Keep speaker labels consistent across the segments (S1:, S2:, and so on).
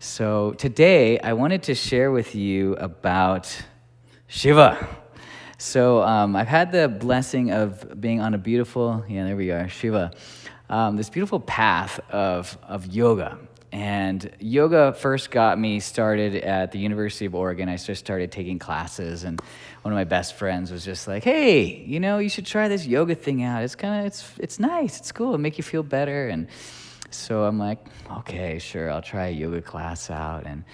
S1: So today I wanted to share with you about Shiva. So I've had the blessing of being on a beautiful, there we are, Shiva, this beautiful path of yoga. And yoga first got me started at the University of Oregon. I just started taking classes, and one of my best friends was just like, "Hey, you should try this yoga thing out. It's nice, it's cool, it'll make you feel better." And so I'm like, "Okay, sure, I'll try a yoga class out." And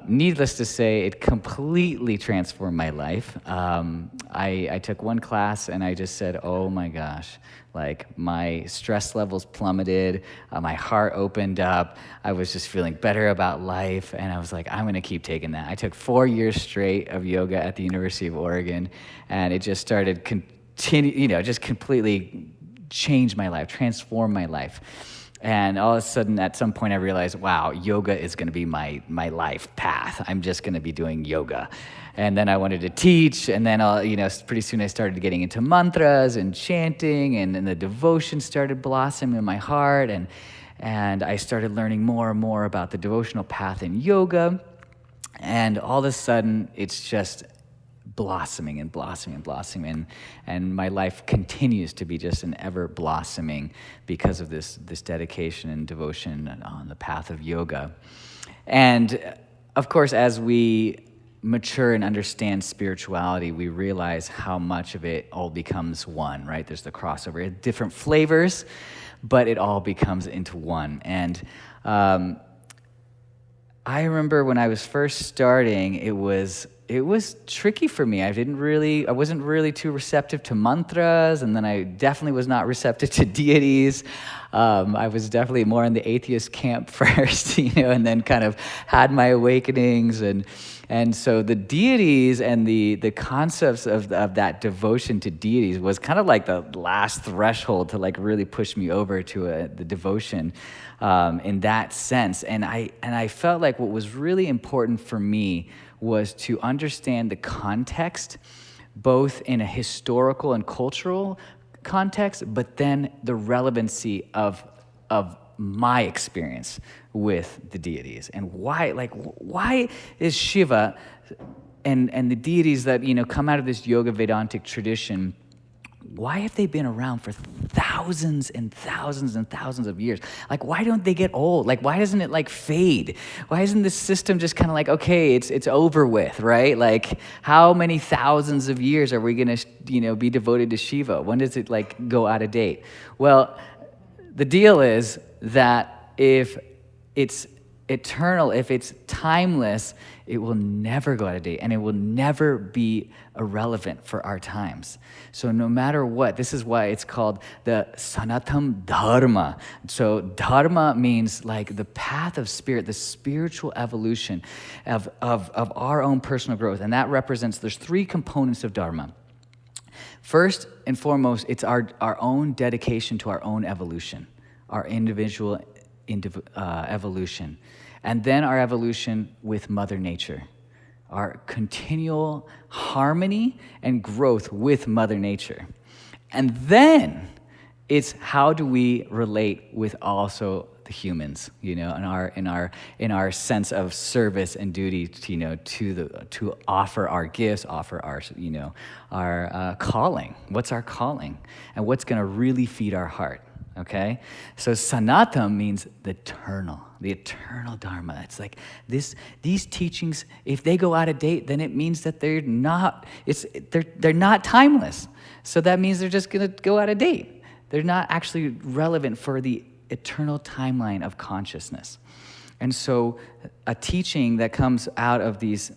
S1: needless to say, it completely transformed my life. I took one class and I just said, "Oh my gosh." Like, my stress levels plummeted, my heart opened up, I was just feeling better about life, and I was like, I'm gonna keep taking that. I took 4 years straight of yoga at the University of Oregon, and it just started just completely changed my life, transformed my life. And all of a sudden, at some point, I realized, wow, yoga is going to be my life path. I'm just going to be doing yoga. And then I wanted to teach, and then pretty soon I started getting into mantras and chanting, and then the devotion started blossoming in my heart, and I started learning more and more about the devotional path in yoga. And all of a sudden, it's just blossoming and blossoming and blossoming, and my life continues to be just an ever blossoming because of this dedication and devotion on the path of yoga. And of course, as we mature and understand spirituality, we realize how much of it all becomes one, right? There's the crossover, different flavors, but it all becomes into one. And I remember when I was first starting, it was tricky for me. I wasn't really too receptive to mantras, and then I definitely was not receptive to deities. I was definitely more in the atheist camp first, and then kind of had my awakenings, and so the deities and the concepts of that devotion to deities was kind of like the last threshold to like really push me over to the devotion in that sense. And I felt like what was really important for me was to understand the context, both in a historical and cultural context, but then the relevancy of my experience with the deities, and why is Shiva and the deities that come out of this yoga Vedantic tradition, why have they been around for thousands and thousands and thousands of years? Like, why don't they get old? Like, why doesn't it like fade? Why isn't this system just kind of like, okay, it's over with, right? Like, how many thousands of years are we gonna be devoted to Shiva? When does it like go out of date? Well, the deal is that if it's eternal, if it's timeless, it will never go out of date, and it will never be irrelevant for our times. So no matter what, this is why it's called the Sanatam Dharma. So Dharma means like the path of spirit, the spiritual evolution of our own personal growth, and that represents, there's 3 components of Dharma. First and foremost, it's our own dedication to our own evolution, our individual evolution. And then our evolution with Mother Nature, our continual harmony and growth with Mother Nature. And then it's how do we relate with also the humans, in our sense of service and duty, to offer our gifts, offer our calling. What's our calling, and what's going to really feed our heart? Okay, so Sanatam means the eternal Dharma. It's like these teachings, if they go out of date, then it means that they're not timeless. So that means they're just gonna go out of date. They're not actually relevant for the eternal timeline of consciousness. And so a teaching that comes out of these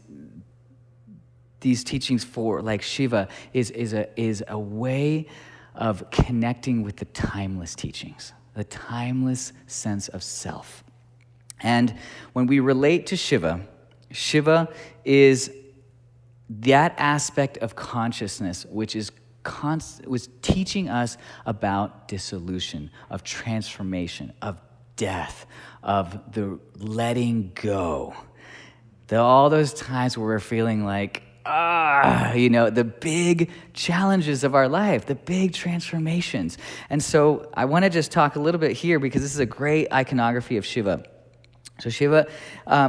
S1: teachings for like Shiva is a way of connecting with the timeless teachings, the timeless sense of self. And when we relate to Shiva, Shiva is that aspect of consciousness which was teaching us about dissolution, of transformation, of death, of the letting go. All those times where we're feeling like, the big challenges of our life, the big transformations. And so I want to just talk a little bit here, because this is a great iconography of Shiva. So Shiva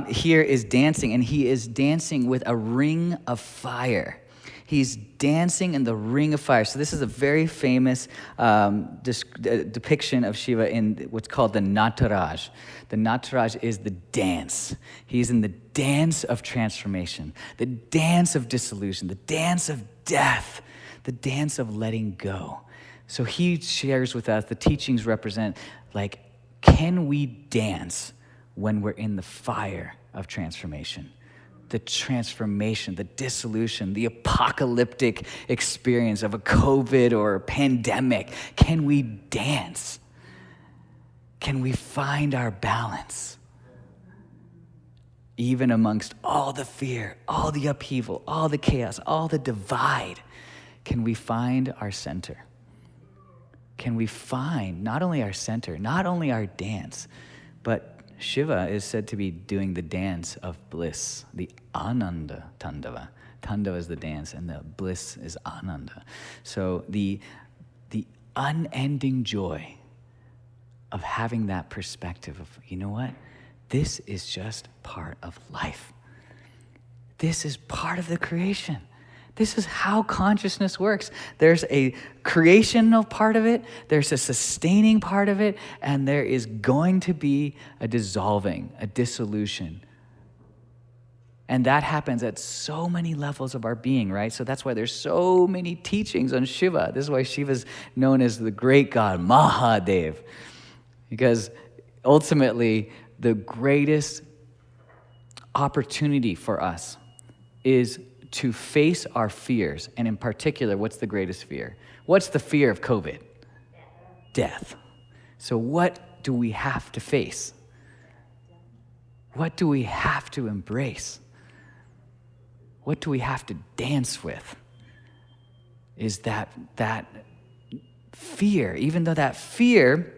S1: here is dancing, and he is dancing with a ring of fire. He's dancing in the ring of fire. So this is a very famous depiction of Shiva in what's called the Nataraj. The Nataraj is the dance. He's in the dance of transformation, the dance of dissolution, the dance of death, the dance of letting go. So he shares with us, the teachings represent, like, can we dance when we're in the fire of transformation? The transformation, the dissolution, the apocalyptic experience of a COVID or a pandemic. Can we dance? Can we find our balance? Even amongst all the fear, all the upheaval, all the chaos, all the divide, can we find our center? Can we find not only our center, not only our dance, but Shiva is said to be doing the dance of bliss, the Ananda Tandava. Tandava is the dance, and the bliss is Ananda. So the unending joy of having that perspective of, you know what? This is just part of life. This is part of the creation. This is how consciousness works. There's a creational part of it, there's a sustaining part of it, and there is going to be a dissolving, a dissolution. And that happens at so many levels of our being, right? So that's why there's so many teachings on Shiva. This is why Shiva's known as the great god, Mahadev. Because ultimately, the greatest opportunity for us is to face our fears. And in particular, what's the greatest fear? What's the fear of COVID? Death. So what do we have to face? What do we have to embrace? What do we have to dance with? Is that fear, even though that fear,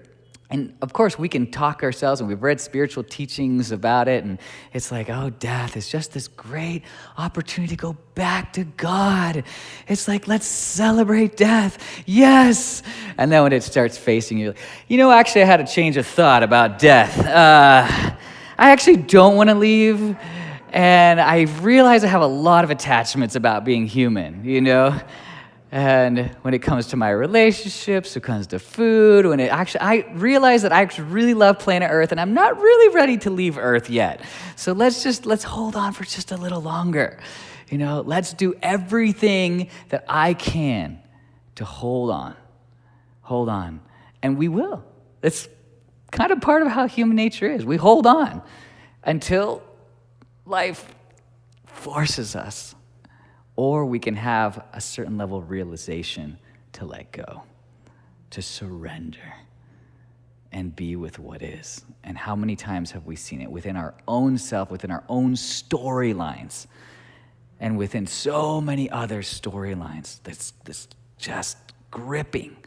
S1: and of course we can talk ourselves, and we've read spiritual teachings about it, and it's like, oh, death is just this great opportunity to go back to God. It's like, let's celebrate death. Yes. And then when it starts facing you, actually I had a change of thought about death. I actually don't want to leave. And I realize I have a lot of attachments about being human, And when it comes to my relationships, when it comes to food, I realize that I actually really love planet Earth, and I'm not really ready to leave Earth yet. So let's hold on for just a little longer. Let's do everything that I can to hold on. And we will. It's kind of part of how human nature is. We hold on until life forces us. Or we can have a certain level of realization to let go, to surrender, and be with what is. And how many times have we seen it within our own self, within our own storylines, and within so many other storylines that's just gripping.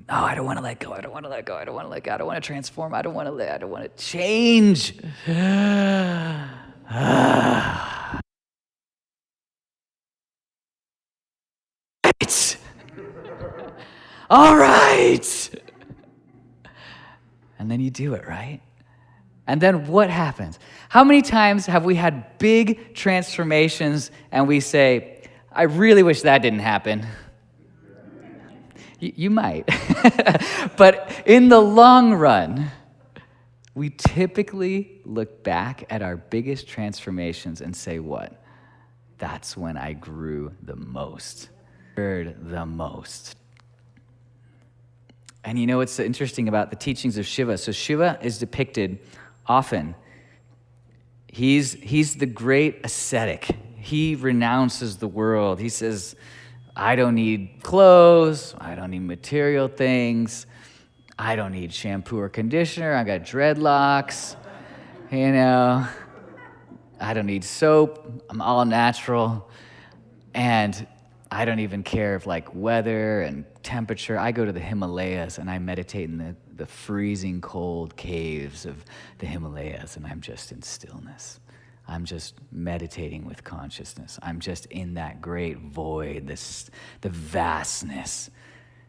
S1: No, I don't want to let go. I don't want to let go. I don't want to let go. I don't want to transform. I don't want to change. All right. And then you do it, right? And then what happens? How many times have we had big transformations and we say, I really wish that didn't happen? You might. But in the long run, we typically look back at our biggest transformations and say, what? That's when I grew the most, heard the most. And what's interesting about the teachings of Shiva? So Shiva is depicted often. He's the great ascetic. He renounces the world. He says, I don't need clothes. I don't need material things. I don't need shampoo or conditioner. I got dreadlocks. I don't need soap. I'm all natural. And I don't even care if weather and temperature. I go to the Himalayas and I meditate in the freezing cold caves of the Himalayas, and I'm just in stillness. I'm just meditating with consciousness. I'm just in that great void, the vastness,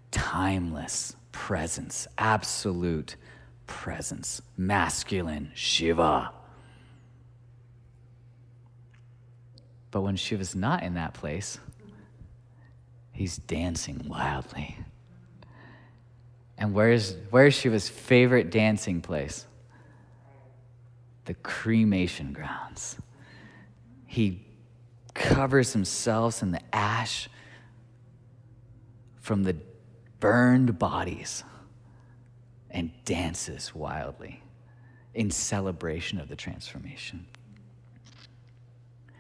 S1: timeless presence, absolute presence, masculine Shiva. But when Shiva's not in that place, he's dancing wildly. And where's Shiva's favorite dancing place? The cremation grounds. He covers himself in the ash from the burned bodies and dances wildly in celebration of the transformation.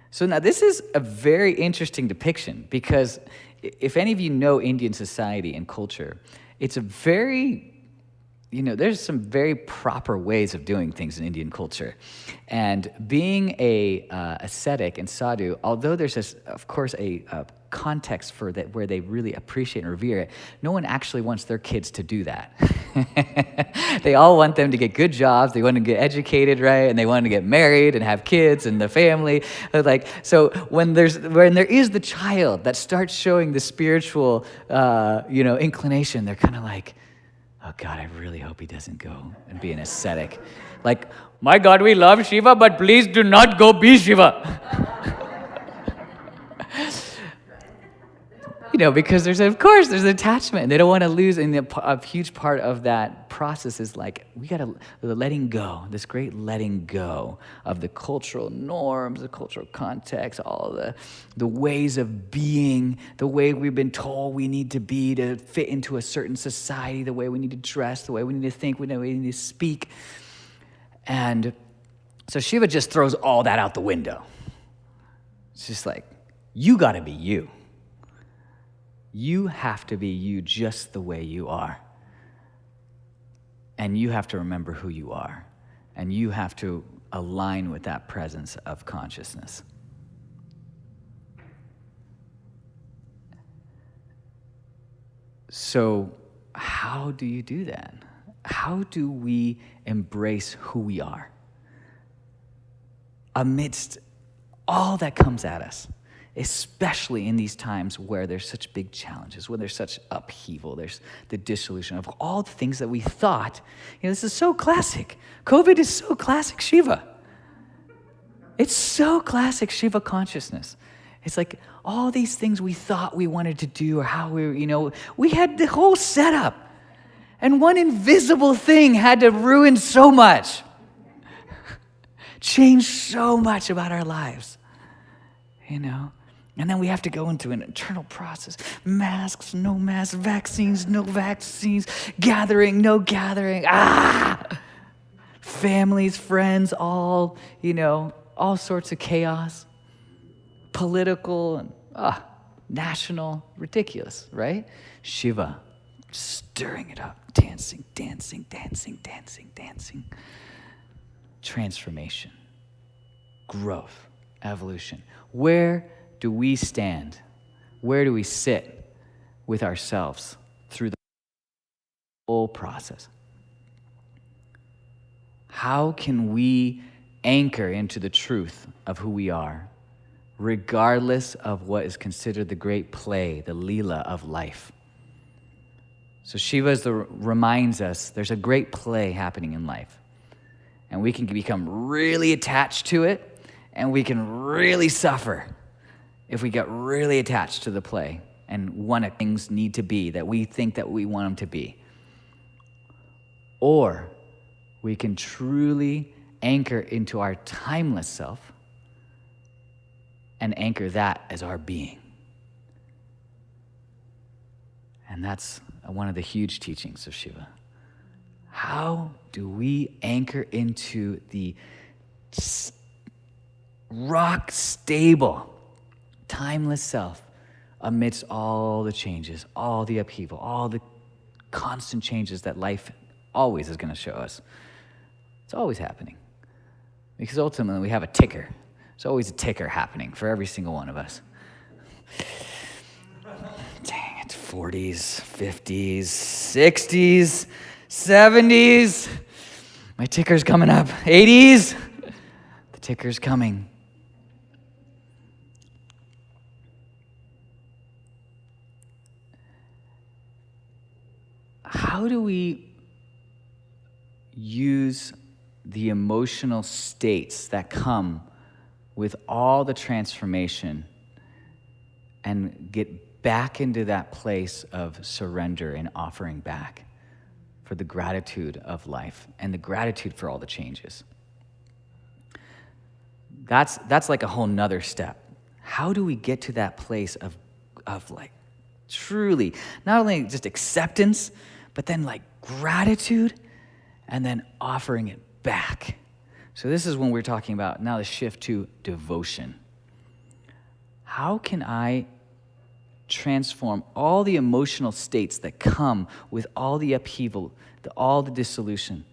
S1: So now this is a very interesting depiction, because if any of you know Indian society and culture, it's a very, there's some very proper ways of doing things in Indian culture. And being a ascetic and sadhu, although there's of course a context for that where they really appreciate and revere it, no one actually wants their kids to do that. They all want them to get good jobs, they want to get educated, right? And they want to get married and have kids and the family. So when there is the child that starts showing the spiritual inclination, they're kind of like, oh God, I really hope he doesn't go and be an ascetic. Like, my God, we love Shiva, but please do not go be Shiva. Because there's attachment, and they don't want to lose. And a huge part of that process is like, we got to letting go, this great letting go of the cultural norms, the cultural context, all the ways of being, the way we've been told we need to be to fit into a certain society, the way we need to dress, the way we need to think, the way we need to speak. And so Shiva just throws all that out the window. It's just like, you got to be you. You have to be you just the way you are. And you have to remember who you are. And you have to align with that presence of consciousness. So, how do you do that? How do we embrace who we are amidst all that comes at us? Especially in these times where there's such big challenges, where there's such upheaval, there's the dissolution of all the things that we thought. This is so classic. COVID is so classic Shiva. It's so classic Shiva consciousness. It's like all these things we thought we wanted to do, or how we had the whole setup. And one invisible thing had to ruin so much, change so much about our lives, And then we have to go into an internal process. Masks, no masks, vaccines, no vaccines, gathering, no gathering. Families, friends, all sorts of chaos. Political and national, ridiculous, right? Shiva, stirring it up, dancing, dancing, dancing, dancing, dancing. Transformation, growth, evolution. Where do we stand? Where do we sit with ourselves through the whole process? How can we anchor into the truth of who we are, regardless of what is considered the great play, the Leela of life? So Shiva reminds us there's a great play happening in life. And we can become really attached to it, and we can really suffer if we get really attached to the play and want things need to be that we think that we want them to be. Or we can truly anchor into our timeless self and anchor that as our being. And that's one of the huge teachings of Shiva. How do we anchor into the rock stable, timeless self amidst all the changes, all the upheaval, all the constant changes that life always is going to show us? It's always happening. Because ultimately we have a ticker. There's always a ticker happening for every single one of us. Dang it, 40s, 50s, 60s, 70s. My ticker's coming up. 80s. The ticker's coming. How do we use the emotional states that come with all the transformation and get back into that place of surrender and offering back for the gratitude of life and the gratitude for all the changes. That's like a whole nother step. How do we get to that place of like truly, not only just acceptance, but then like gratitude and then offering it back? So this is when we're talking about now the shift to devotion. How can I transform all the emotional states that come with all the upheaval, all the dissolution,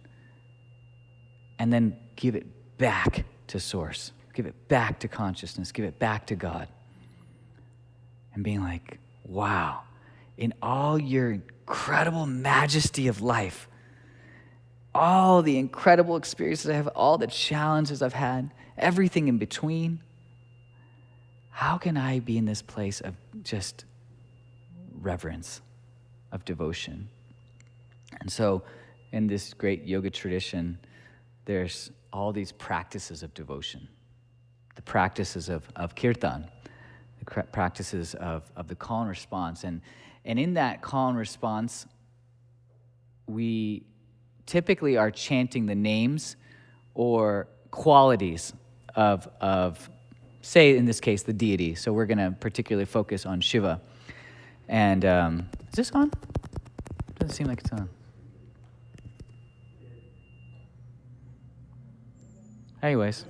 S1: and then give it back to source, give it back to consciousness, give it back to God, and being like, wow, in all your incredible majesty of life, all the incredible experiences I have, all the challenges I've had, everything in between, how can I be in this place of just reverence, of devotion? And so in this great yoga tradition, there's all these practices of devotion, the practices of kirtan, the practices of the call and response. And in that call and response, we typically are chanting the names or qualities of say, in this case, the deity. So we're going to particularly focus on Shiva. And is this on? Doesn't seem like it's on. Anyways.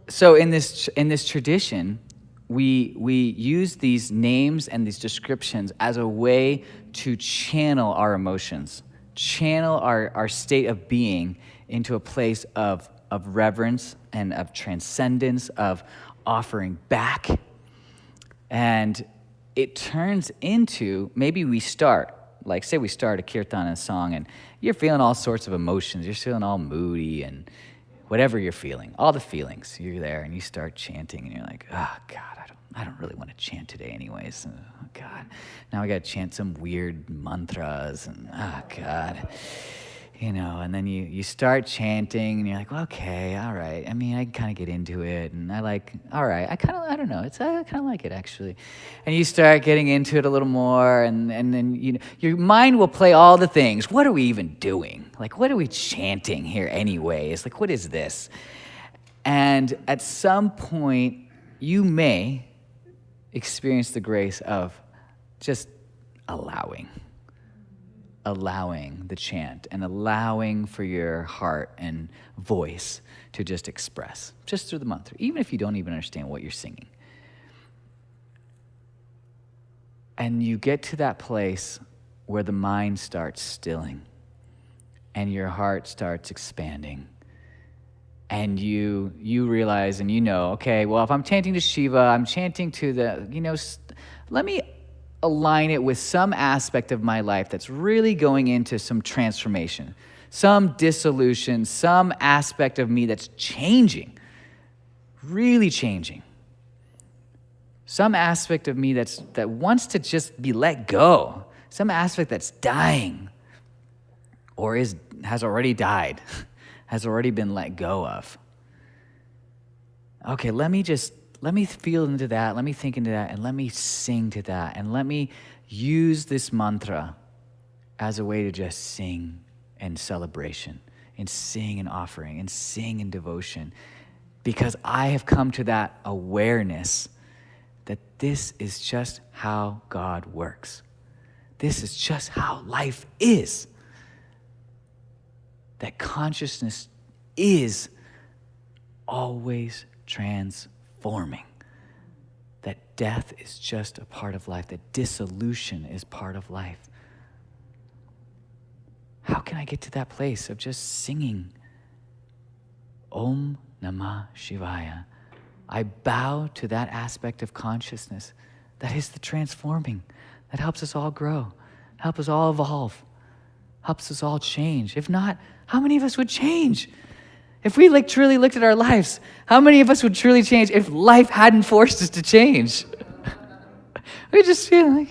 S1: So in this tradition, we use these names and these descriptions as a way to channel our emotions, channel our state of being into a place of reverence and of transcendence, of offering back. And it turns into, maybe we start, like say we start a kirtan and a song and you're feeling all sorts of emotions. You're feeling all moody and whatever you're feeling, all the feelings, you're there and you start chanting and you're like, oh God, I don't really want to chant today anyways. Oh God, now I got to chant some weird mantras and oh God, and then you start chanting and you're like, well, okay, all right. I mean, I can kind of get into it and I like, all right, I don't know. I kind of like it actually. And you start getting into it a little more and then, your mind will play all the things. What are we even doing? Like, what are we chanting here anyways? Like, what is this? And at some point, you may experience the grace of just allowing the chant and allowing for your heart and voice to just express, just through the mantra, even if you don't even understand what you're singing. And you get to that place where the mind starts stilling and your heart starts expanding. And you realize and okay, well, if I'm chanting to Shiva, I'm chanting to let me align it with some aspect of my life that's really going into some transformation, some dissolution, some aspect of me that's changing, really changing. Some aspect of me that wants to just be let go, some aspect that's dying or has already died, has already been let go of. Okay, let me feel into that, let me think into that, and let me sing to that, and let me use this mantra as a way to just sing in celebration, and sing in offering, and sing in devotion, because I have come to that awareness that this is just how God works. This is just how life is. That consciousness is always transforming. That death is just a part of life. That dissolution is part of life. How can I get to that place of just singing Om Namah Shivaya? I bow to that aspect of consciousness that is the transforming, that helps us all grow, helps us all evolve, helps us all change. If not, how many of us would change? If we like truly looked at our lives, how many of us would truly change if life hadn't forced us to change? We just feel like,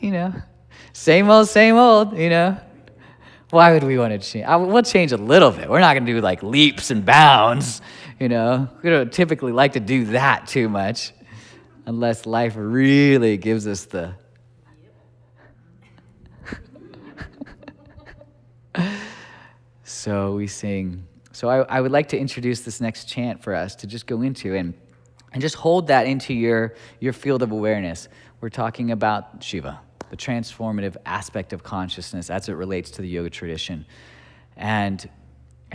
S1: same old, Why would we want to change? We'll change a little bit. We're not going to do like leaps and bounds, We don't typically like to do that too much unless life really gives us the... So we sing. So I would like to introduce this next chant for us to just go into and just hold that into your field of awareness. We're talking about Shiva, the transformative aspect of consciousness as it relates to the yoga tradition. And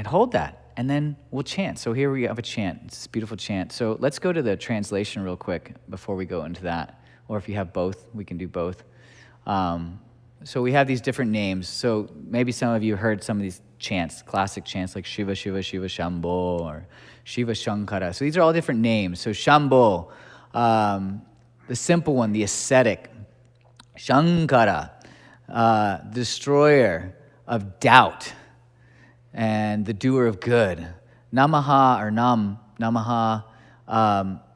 S1: hold that, and then we'll chant. So here we have a chant. It's this beautiful chant. So let's go to the translation real quick before we go into that. Or if you have both, we can do both. So we have these different names. So maybe some of you heard some of these chants, classic chants like Shiva, Shiva, Shiva, Shambho, or Shiva, Shankara. So these are all different names. So Shambho, the simple one, the ascetic. Shankara, destroyer of doubt and the doer of good. Namaha or Namaha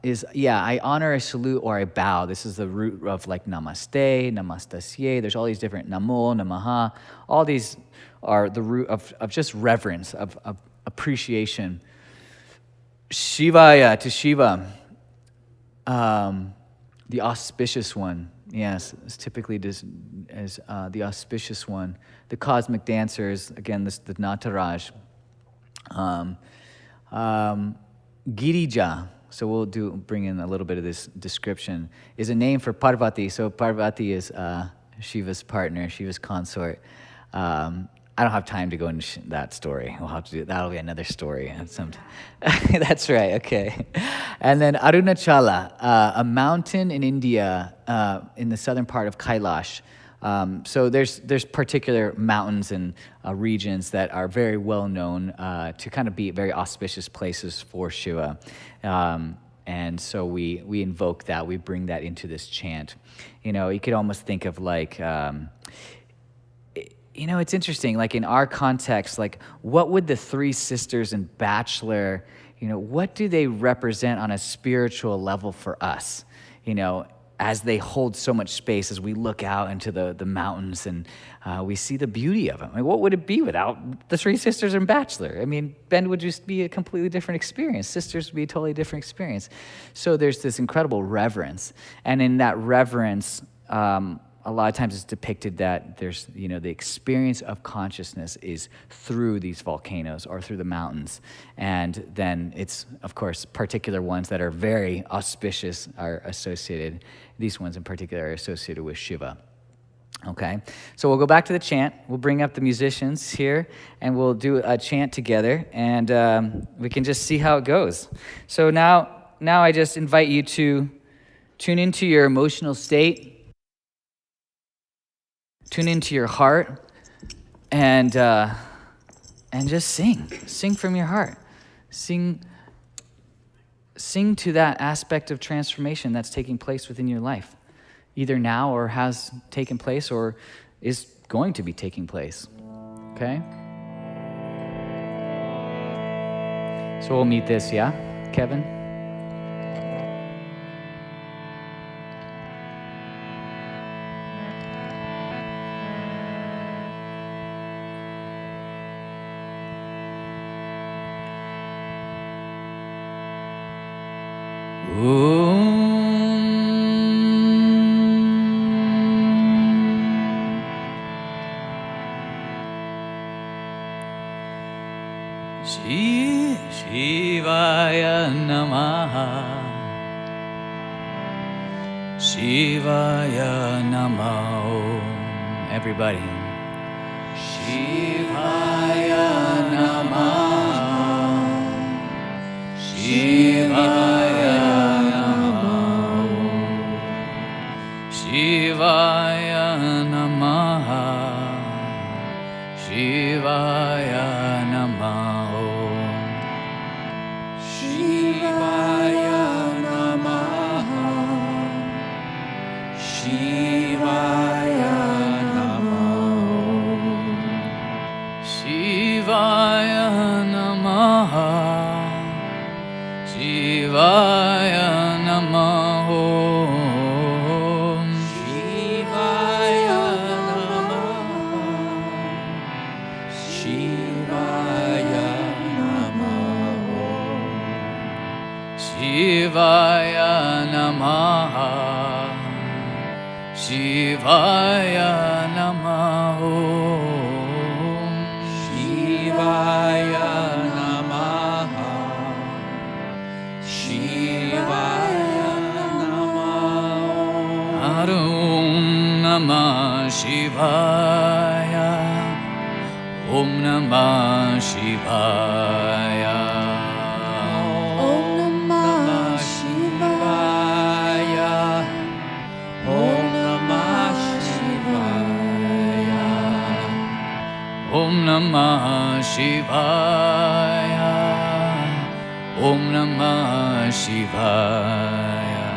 S1: is, I honor, I salute, or I bow. This is the root of like namaste, namastasye. There's all these different namo, namaha. All these are the root of just reverence, of appreciation. Shivaya, to Shiva, the auspicious one. Yes, it's typically as the auspicious one. The cosmic dancers, again, the Nataraj. Girija, so we'll bring in a little bit of this description, is a name for Parvati. So Parvati is Shiva's partner, Shiva's consort. I don't have time to go into that story. We'll have to do that'll be another story. That's right. Okay. And then Arunachala, a mountain in India, in the southern part of Kailash. So there's particular mountains and regions that are very well known to kind of be very auspicious places for Shiva. And so we invoke that, we bring that into this chant. You could almost think of like, it's interesting, like in our context, like what would the three sisters and bachelor, what do they represent on a spiritual level for us, as they hold so much space as we look out into the mountains and we see the beauty of them. I mean, what would it be without the three sisters and bachelor? I mean, Ben would just be a completely different experience. Sisters would be a totally different experience. So there's this incredible reverence. And in that reverence, a lot of times it's depicted that there's, the experience of consciousness is through these volcanoes or through the mountains. And then it's, of course, particular ones that are very auspicious are associated. These ones in particular are associated with Shiva. Okay, so we'll go back to the chant. We'll bring up the musicians here, and we'll do a chant together, and we can just see how it goes. So now I just invite you to tune into your emotional state. Tune into your heart and just sing from your heart. Sing to that aspect of transformation that's taking place within your life, either now or has taken place or is going to be taking place. Okay? So we'll meet this, yeah, Kevin? Shivaya Namaha, Shivaya Namo. Everybody. Shivaya Namaha, Shivaya Namo, Shivaya Namaha, Shivaya Namo. Shivaya Namaha, Shivaya Namo, Shivaya Namaha, Shivaya Namaha Om.
S2: Shivaya Namaha. Shivaya Namaha.
S1: Shivaya Namaha. Shivaya Namaha Om.
S2: Shivaya Namaha. Shivaya Namaha.
S1: Om Namah Shivaya. Om Namah Shivaya.
S2: Om Namah Shivaya. Om Namah Shivaya.
S1: Om Namah Shivaya. Om Namah Shivaya.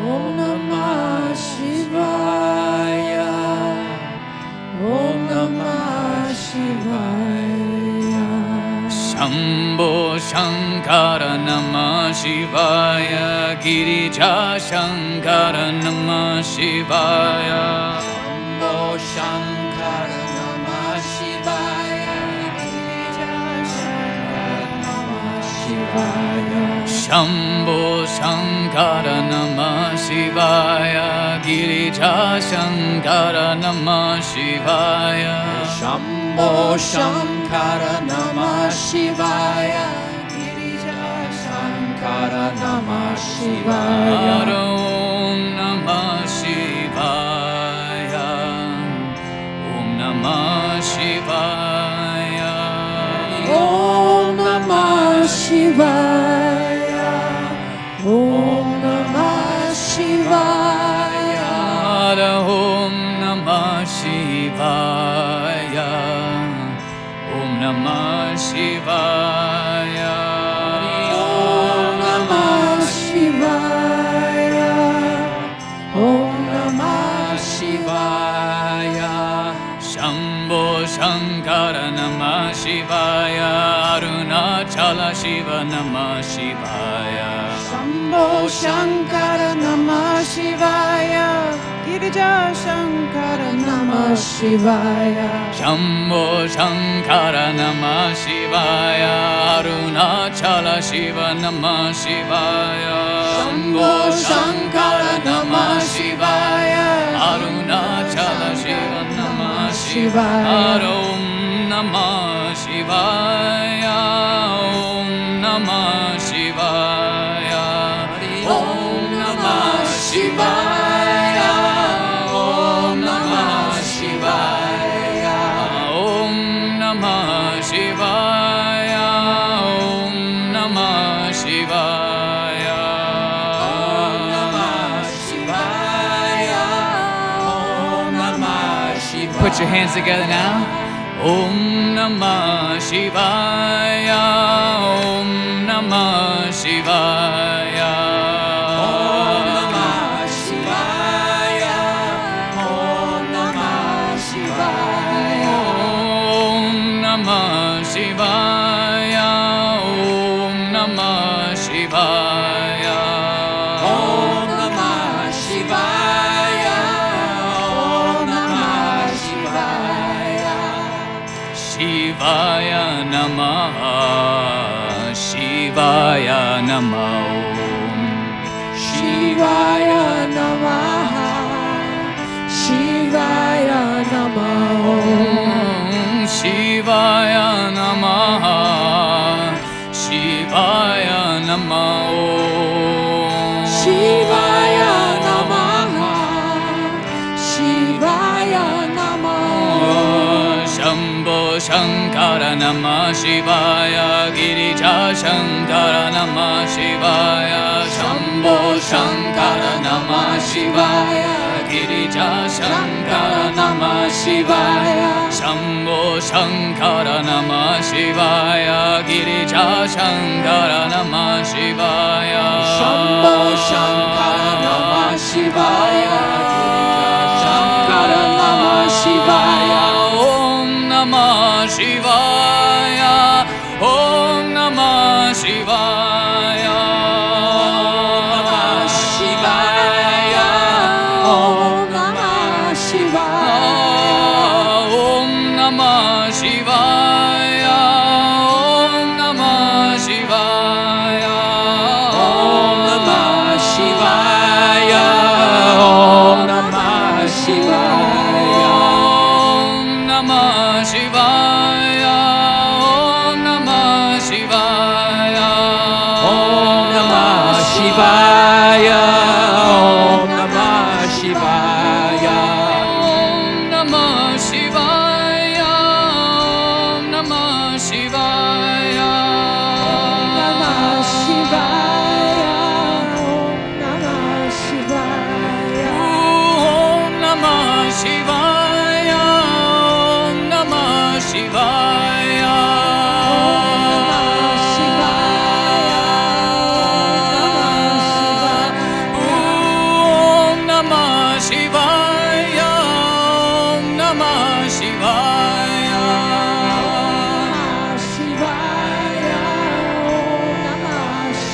S2: Om Namah Shivaya. Om Namah Shivaya.
S1: Shambho Shankara Namah Shivaya. Girija Shankara Namah Shivaya.
S2: Shambho Shankara Namah Shivaya. Girija Shankara Namah Shivaya.
S1: Shambho Shankara Namah Shivaya. Girija Shankara Namah Shivaya.
S2: Shambho Shankara Namah Shivaya. Girija Shankara Namah Shivaya.
S1: Om Namah Shivaya. Om Namah Shivaya.
S2: Om Namah Shivaya. Om Namah Shivaya.
S1: Om Namah Shivaya. Om Namah Shivaya.
S2: Om Namah Shivaya. Om Namah Shivaya.
S1: Shambho Shankara Namah Shivaya. Arunachala Shiva Namah Shivaya.
S2: Shambho Shankara Namah Shivaya. Girija Shankara Namah Shivaya.
S1: Shambho Shankara Namah Shivaya. Arunachala Shiva Namah Shivaya.
S2: Shambho Shankara Namah Shivaya.
S1: Arunachala Shiva Namah
S2: Shivaya.
S1: Om Namah Shivaya. Om Namah Shivaya. Om Namah Shivaya. Om Namah Shivaya. Om Namah Shivaya. Om Namah Shivaya.
S2: Om Namah Shivaya. Om Namah Shivaya.
S1: Put your hands together now. Om Namah Shivaya. Om Namah Shivaya.
S2: Om Namah Shivaya. Om Namah Shivaya.
S1: Om Namah Shivaya. Om Namah Shivaya.
S2: Om Namah Shivaya. Om Namah Shivaya.
S1: Shivaya Namaha. Shivaya Namaha.
S2: Shivaya Namaha. Shivaya Namaha.
S1: Shivaya Namaha. Shivaya Namaha.
S2: Shivaya Namaha. Shivaya Namaha.
S1: Shambho Shankara Namah Shivaya. Girija Shankara Namah Shivaya. Shambho Shankara Namah Shivaya. Girija Shankara Namah Shivaya. Shambho Shankara Namah Shivaya. Girija Shankara Namah Shivaya.
S2: Shambho Shankara Namah Shivaya. Shankara Namah Shivaya.
S1: Om Namah Shivaya. Om Namah Shivaya.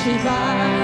S2: Shivaya.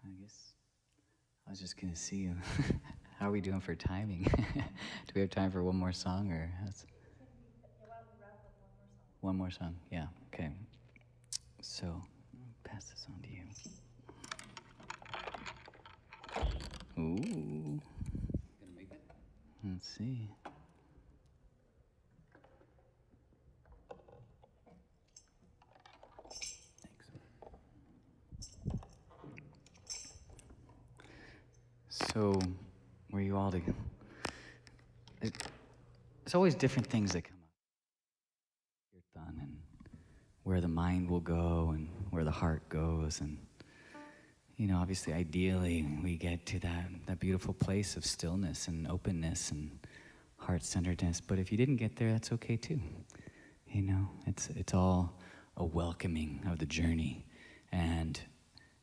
S1: I guess I was just gonna see how are we doing for timing? Do we have time for one more song, or one more song? Yeah. Okay. So, I'll pass this on to you. Ooh. Gonna make it? Let's see. So, were you all together? There's always different things that come up. Kirtan, and where the mind will go and where the heart goes. And, you know, obviously, ideally, we get to that beautiful place of stillness and openness and heart-centeredness. But if you didn't get there, that's okay too. You know, it's all a welcoming of the journey and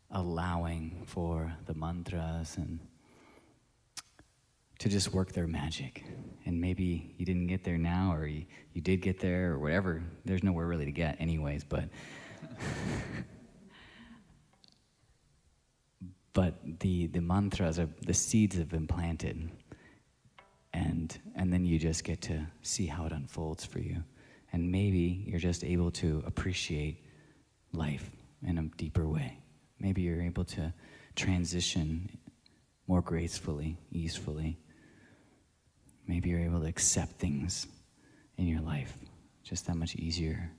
S1: allowing for the mantras and to just work their magic. And maybe you didn't get there now, or you did get there, or whatever. There's nowhere really to get anyways, but but the mantras, the seeds have been planted, and then you just get to see how it unfolds for you. And maybe you're just able to appreciate life in a deeper way. Maybe you're able to transition more gracefully, easefully. Maybe you're able to accept things in your life just that much easier.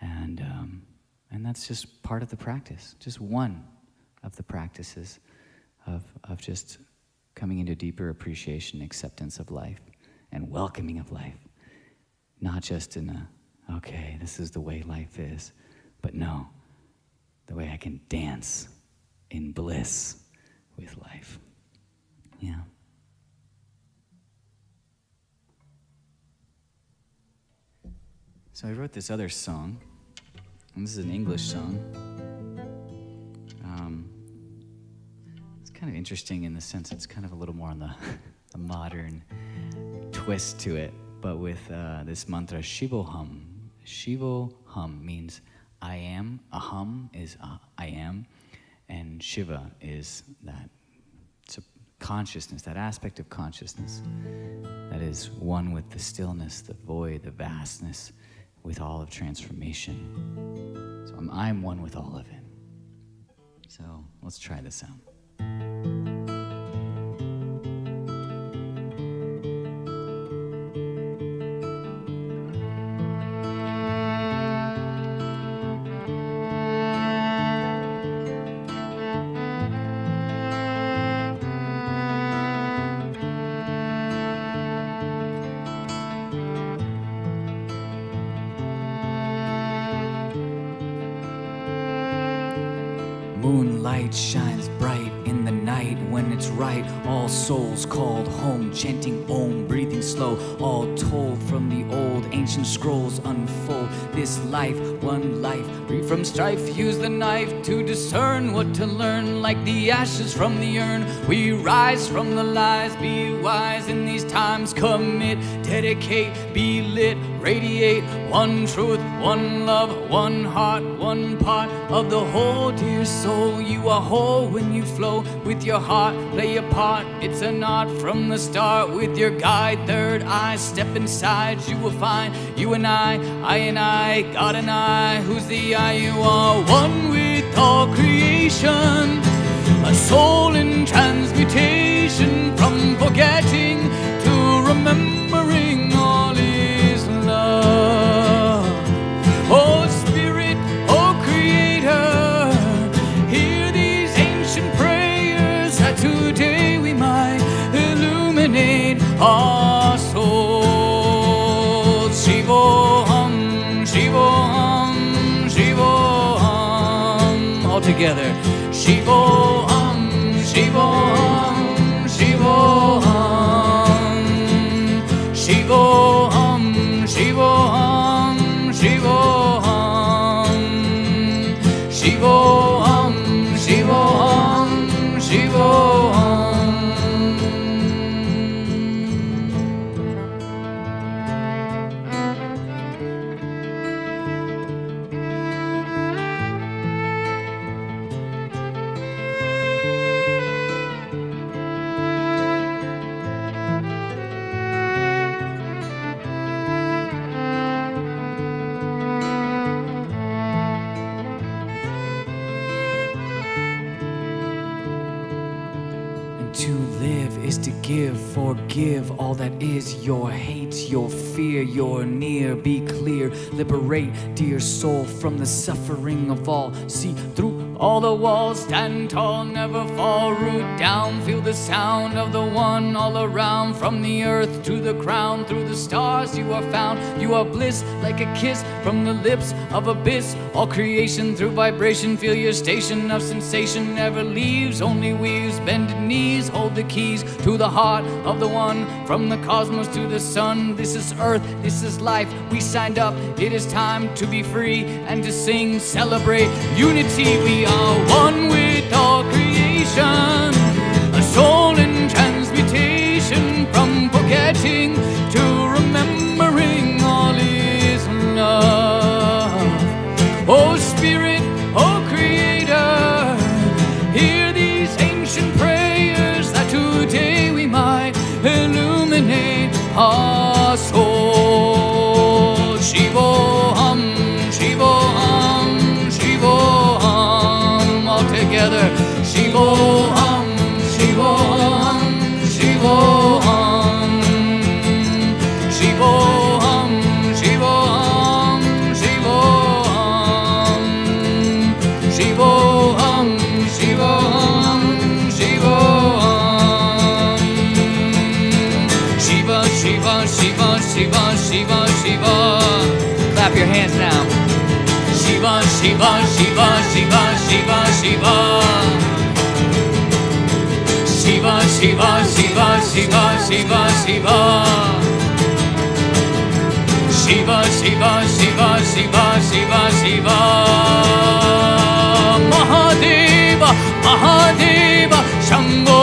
S1: And that's just part of the practice, just one of the practices of just coming into deeper appreciation, acceptance of life, and welcoming of life. Not just in okay, this is the way life is, but no, the way I can dance in bliss with life. Yeah. So I wrote this other song, and this is an English song. interesting in the sense it's kind of a little more on the modern twist to it. But with this mantra, Shivoham. Shivoham means I am. Aham is I am. And Shiva is that consciousness, that aspect of consciousness that is one with the stillness, the void, the vastness, with all of transformation. So I'm one with all of it. So let's try this out. Moonlight shines bright in the night when it's right. All souls called home, chanting Om, breathing slow. All told from the old ancient scrolls unfold. This life, one life, free from strife. Use the knife to discern what to learn. Like the ashes from the urn, we rise from the lies. Be wise in these times, commit, dedicate, be lit, radiate. One truth, one love, one heart, one part of the whole, dear soul. You are whole when you flow with your heart. Play your part, it's an art from the start. With your guide, third eye, step inside. You will find you and I and I, God and I. Who's the I? You are one with all creation. A soul in transmutation, from forgetting to remembering. All is love. Oh Spirit, oh Creator, hear these ancient prayers that today we might illuminate our souls. Shivoham, Shivoham, Shivoham. All together. Shivoham, Shivoham, Shivoham. Shivoham, Shivoham, Shivoham. Shivoham, Shivoham, Shivoham. To live is to give, forgive all that is your hate, your fear, your near. Be clear, liberate, dear soul, from the suffering of all. See through all the walls, stand tall, never fall. Root down, feel the sound of the one all around. From the earth to the crown, through the stars you are found. You are bliss like a kiss from the lips of abyss. All creation through vibration, feel your station of sensation. Never leaves, only weaves, bended knees. Hold the keys to the heart of the one. From the cosmos to the sun, this is earth, this is life. We signed up, it is time to be free and to sing, celebrate unity. We are one with all creation, a soul in transmutation, from forgetting to remembering. All is love. Oh Spirit, oh Creator, hear these ancient prayers that today we might illuminate our souls. Shivoham, Shivoham, Shivoham. All together. Shivoham, Shivoham, Shivoham. Shivoham, Shivoham, Shivoham. Shivoham, Shivoham, Shivoham. Shiva, Shiva, Shiva, Shiva, Shiva, Shiva. Clap your hands now. Shiva, Shiva, Shiva, Shiva, Shiva, Shiva. Shiva, Shiva, Shiva, Shiva, Shiva, Shiva. Shiva, Shiva, Shiva, Shiva, Shiva, Shiva. Mahadeva, Mahadeva, Shambho.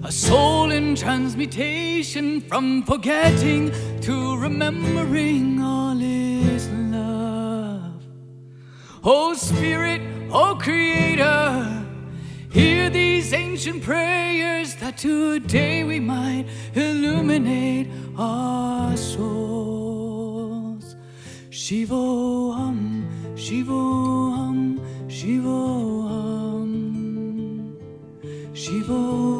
S1: a soul in transmutation from forgetting to remembering all is love. Oh Spirit, oh Creator, hear these ancient prayers that today we might illuminate our souls. Shivoham, Shivoham, Shivoham, Shivoham.